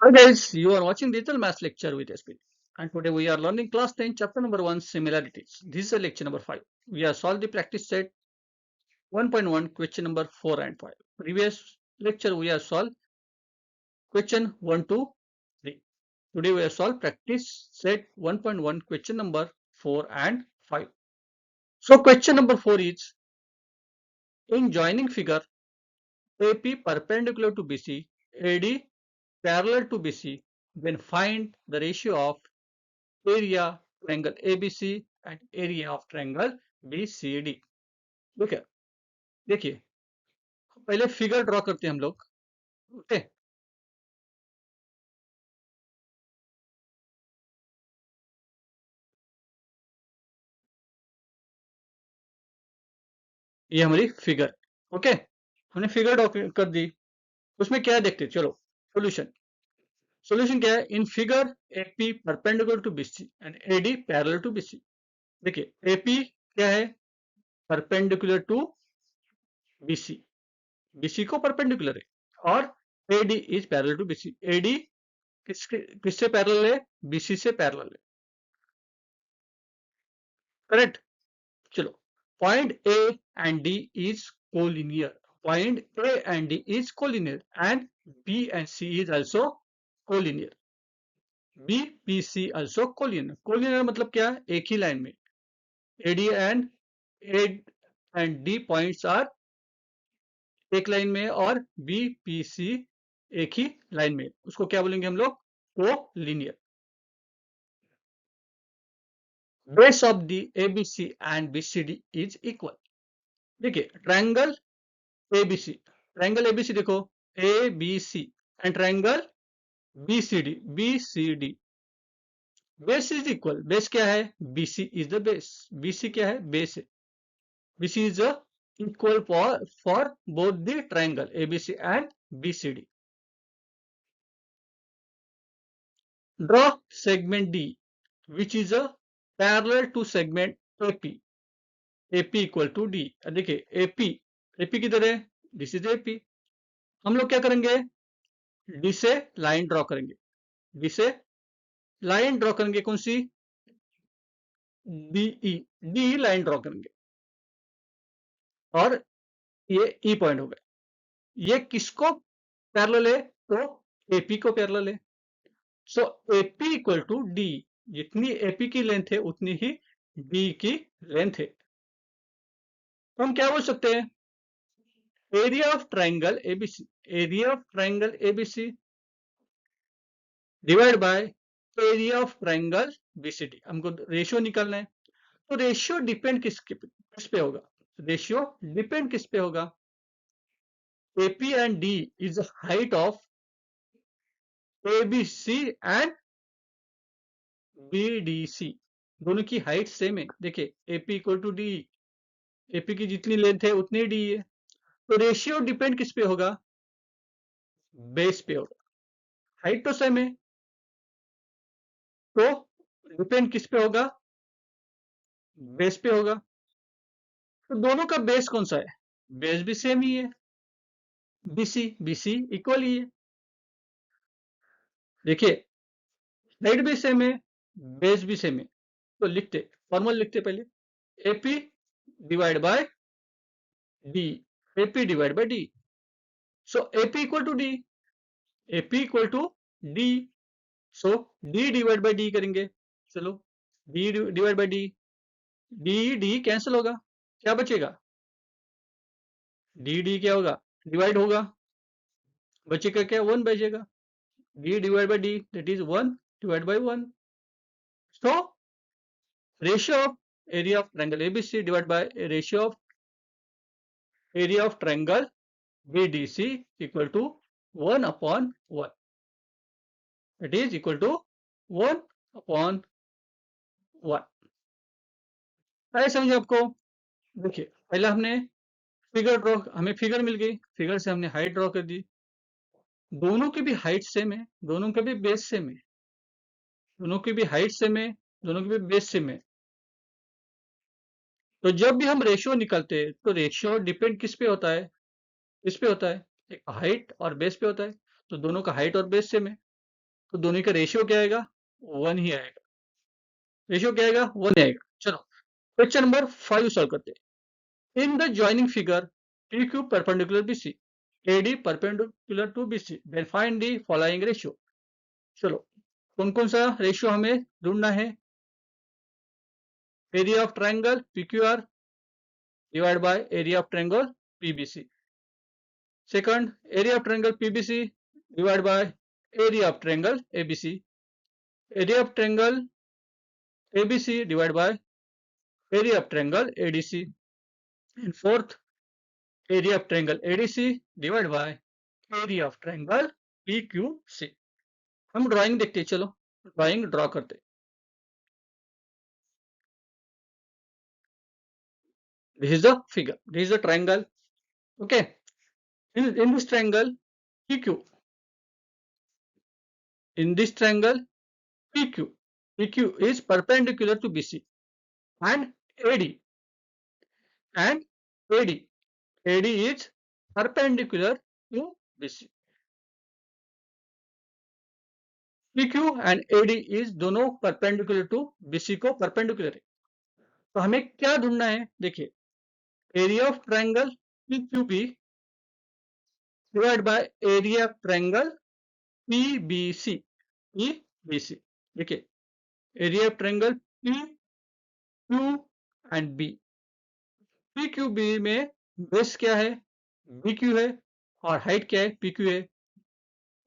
Hi guys, you are watching Digital Maths lecture with SP. And today we are learning class 10, chapter number 1, similarities. This is a lecture number 5. We have solved the practice set 1.1, question number 4 and 5. Previous lecture we have solved question 1 to 3. Today we have solved practice set 1.1, question number 4 and 5. So question number 4 is, in joining figure AP perpendicular to BC, AD parallel to BC, then find the ratio of area triangle ABC and area of triangle BCD. देखिए देखिए पहले figure draw करते हैं हम लोग. Okay, ये हमारी figure. Okay, हमने फिगर ड्रॉ कर दी. उसमें क्या है देखते हैं. चलो सॉल्यूशन. सॉल्यूशन क्या है? In figure AP perpendicular to BC and AD parallel to BC. देखिए एपी क्या है? Perpendicular to BC. बीसी को परपेंडिकुलर है और AD is parallel to BC. AD किससे पैरेलल है? बीसी से पैरेलल है. करेक्ट. चलो, point A and D is collinear. Point A and D is collinear and B and C is also collinear. B, P, C also collinear. Collinear मतलब क्या है? एक ही line में. AD and D points are एक line में और B, P, C एक ही line में. उसको क्या बोलेंगे हम लोग? collinear. Base of the ABC and BCD is equal. देखिए ट्रायंगल ABC, ट्रायंगल ABC देखो ABC and triangle BCD base is equal. Base क्या है? BC is the base. BC क्या है? बेस है. BC is equal for both the triangle ABC and BCD. Draw segment D which is a parallel to segment AP. AP equal to D. देखिए AP किधर है? This is AP. हम लोग क्या करेंगे? D से लाइन ड्रॉ करेंगे. D से लाइन ड्रॉ करेंगे. कौन सी? डी लाइन ड्रॉ करेंगे और ये ई पॉइंट हो गया. ये किसको पैरेलल है? तो एपी को पैरेलल है. सो एपी इक्वल टू डी. जितनी एपी की लेंथ है उतनी ही डी की लेंथ है. तो हम क्या बोल सकते हैं? Area of triangle ABC. Area of triangle ABC divide by area of triangle BCD. हमको रेशियो निकालना है. तो रेशियो डिपेंड किस पे होगा? रेशियो डिपेंड किस पे होगा? AP and D is the height of ABC and BDC. दोनों की हाइट सेम है. देखिए AP equal to D. AP की जितनी लेंथ है उतनी डी है. तो रेशियो डिपेंड किस पे होगा? बेस पे होगा. हाइट तो सेम है तो डिपेंड किस पे होगा? बेस पे होगा. तो दोनों का बेस कौन सा है? बेस भी सेम ही है. BC इक्वल ही है. देखिए हाइट भी सेम है, बेस भी सेम है. तो लिखते फॉर्मूला लिखते पहले. AP divide by D. AP divided by D. So AP equal to D. AP equal to D. So D divided by D करेंगे. चलो D divided by D. D cancel होगा. क्या बचेगा? D क्या होगा? डिवाइड होगा. बचेगा क्या? 1 बचेगा. D divided by D, that is 1 divided by 1. So ratio of area of triangle ABC divided by ratio of area of triangle BDC equal to 1 upon 1. It is equal to 1 upon 1. आया समझ आपको? देखिए पहले हमने figure draw, हमें figure मिल गई. Figure से हमने हाइट ड्रॉ कर दी. दोनों की भी हाइट सेम है, दोनों का भी बेस सेम है. दोनों की भी हाइट सेम है, दोनों की भी बेस सेम है. तो जब भी हम रेशियो निकालते हैं तो रेशियो डिपेंड किस पे होता है? इस पे होता है, एक हाइट और बेस पे होता है. तो दोनों का हाइट और बेस सेम है. तो दोनों का रेशियो क्या आएगा, 1 ही आएगा। रेशियो क्या आएगा, 1 आएगा। चलो क्वेश्चन नंबर 5 सॉल्व करते हैं। In the joining figure PQ perpendicular BC, AD perpendicular to BC, then find the following ratio. चलो कौन कौन सा रेशियो हमें ढूंढना है, area of triangle PQR divide by area of triangle PBC। Second, area of triangle PBC divide by area of triangle ABC। Area of triangle ABC divide by area of triangle ADC। And fourth, area of triangle ADC divide by area of triangle PQC। हम drawing देखते हैं, चलो drawing draw करते हैं। This is the figure, this is the triangle, okay? In this triangle PQ, in this triangle PQ is perpendicular to BC and AD is perpendicular to BC। PQ and AD is दोनों perpendicular to BC को perpendicular है। तो हमें क्या ढूंढना है, देखिए area of triangle PQB divide by area of triangle PBC। देखिए area of triangle PQ and B। PQB में बेस क्या है, BQ है, और हाइट क्या है, PQ है।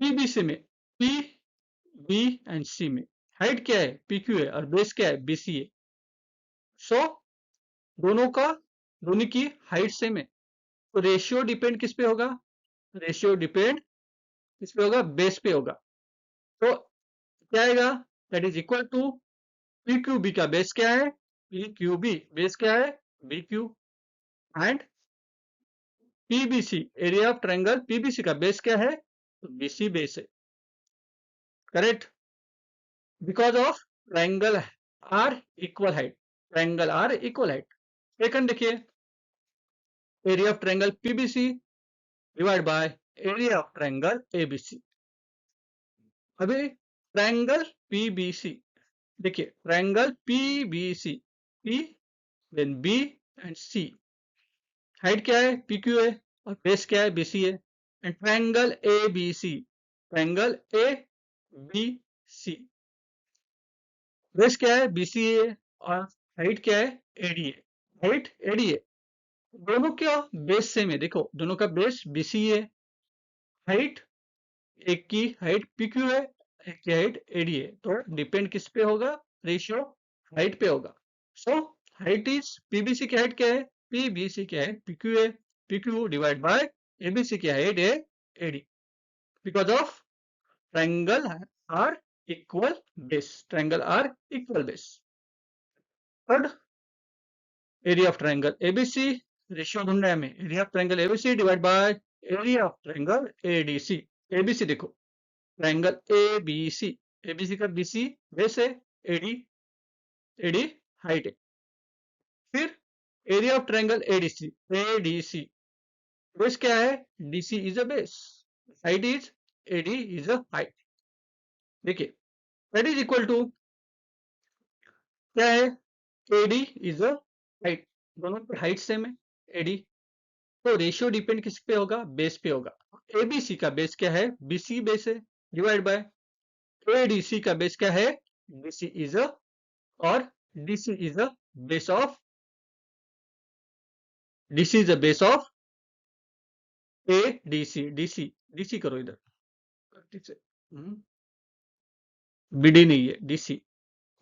PBC में PB एंड C में हाइट क्या है, PQ है, और बेस क्या है, BC है। सो दोनों की हाइट सेम है, तो रेशियो डिपेंड किस पे होगा, रेशियो डिपेंड किस पे होगा, बेस पे होगा। तो क्या आएगा, that is equal to PQB का बेस क्या है, PQB बेस क्या है, BQ, and PBC area of triangle PBC का बेस क्या है, तो BC बेस है, correct. Because of triangle are equal height, triangle are equal height. Second देखिए, area of triangle PBC divide by area of triangle ABC। अभी triangle PBC, देखिए triangle PBC, P then B and C, height क्या है, PQ है, और base क्या है, BC है। And triangle ABC, triangle ABC, base क्या है, BC है, और हाइट क्या है, AD है, हाइट AD है। दोनों क्या बेस सेम है, देखो दोनों का बेस BC है, हाइट एक की हाइट PQ है, एक की हाइट AD है, तो डिपेंड किस पे होगा, रेशियो हाइट पे होगा। सो हाइट इज, PBC की हाइट क्या है, PBC की हाइट PQ है, PQ डिवाइड बाय ABC की हाइट है AD, because of triangle are equal base, triangle are equal base. Third, area of triangle ABC, ratio ढूंढना है हमें, area of triangle ABC divide by area of triangle ADC। ABC देखो triangle ABC, ABC का BC base है, AD height है। फिर area of triangle ADC base क्या है, DC is a base, height is AD is a height. देखिए that is equal to क्या है, AD इज अ हाइट, दोनों की हाइट सेम है AD, तो रेशियो डिपेंड किस पे होगा, बेस पे होगा। ABC का बेस क्या है, BC बेस है, डिवाइड बाय ADC का बेस क्या है, DC इज अ, और DC is a base of, DC is a base of DC करो इधर, BD नहीं है, DC,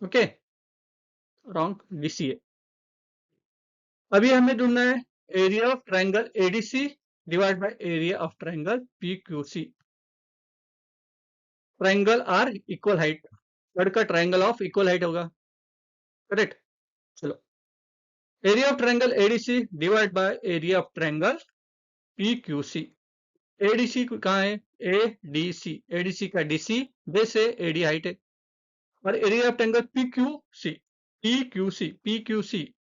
ओके, रॉन्ग, DC है। अभी हमें ढूंढना है area of triangle ADC divide by area of triangle PQC। Triangle are equal height, third का ट्रायंगल ऑफ इक्वल हाइट होगा, करेक्ट। चलो area of triangle ADC divide by area of triangle PQC। ADC कहाँ है, ADC का DC base है, AD height है, और area of triangle PQC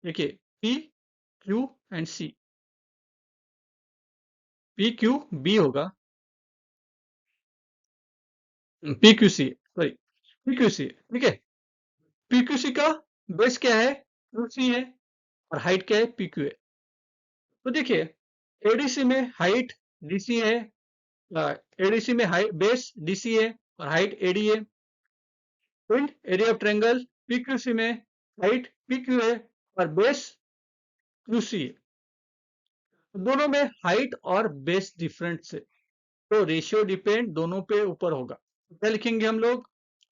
देखिए PQ एंड C, PQB होगा, PQC PQC, ठीक है। PQC का बेस क्या है? QC है और हाइट क्या है? PQ है। तो देखिए ADC में हाइट DC है, ADC में बेस DC है और हाइट AD है। Print area of triangle PQC में हाइट PQ है और बेस QC है। दोनों में हाइट और बेस डिफरेंट है, तो रेशियो डिपेंड दोनों पे ऊपर होगा। क्या लिखेंगे हम लोग?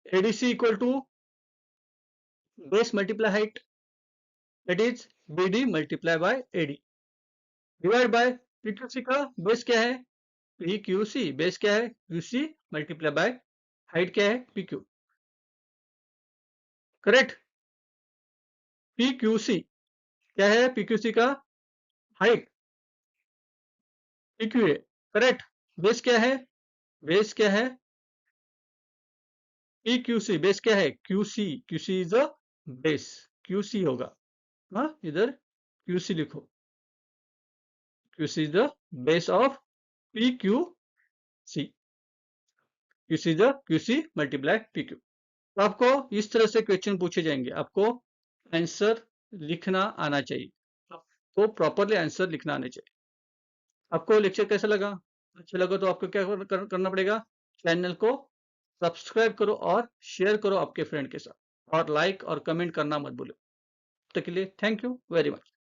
ADC equal to base multiply height, that is BD multiply by AD divide by PQC का बेस क्या है? PQC। बेस क्या है? QC मल्टीप्लाई बाय हाइट क्या है? PQ। करेक्ट। PQC क्या है? PQC का हाइट PQ है। करेक्ट। बेस क्या है? बेस क्या है? PQC। बेस क्या है? QC। QC is the base. QC होगा। हाँ, इधर QC लिखो। QC is the base of PQC. QC is the QC multiply PQ. तो आपको इस तरह से क्वेश्चन पूछे जाएंगे, आपको आंसर लिखना आना चाहिए, आपको प्रॉपरली आंसर लिखना आना चाहिए। आपको लेक्चर कैसा लगा? अच्छा लगा तो आपको क्या करना पड़ेगा? चैनल को सब्सक्राइब करो और शेयर करो आपके फ्रेंड के साथ, और लाइक और कमेंट करना मत भूलो। तब तक के लिए थैंक यू वेरी मच।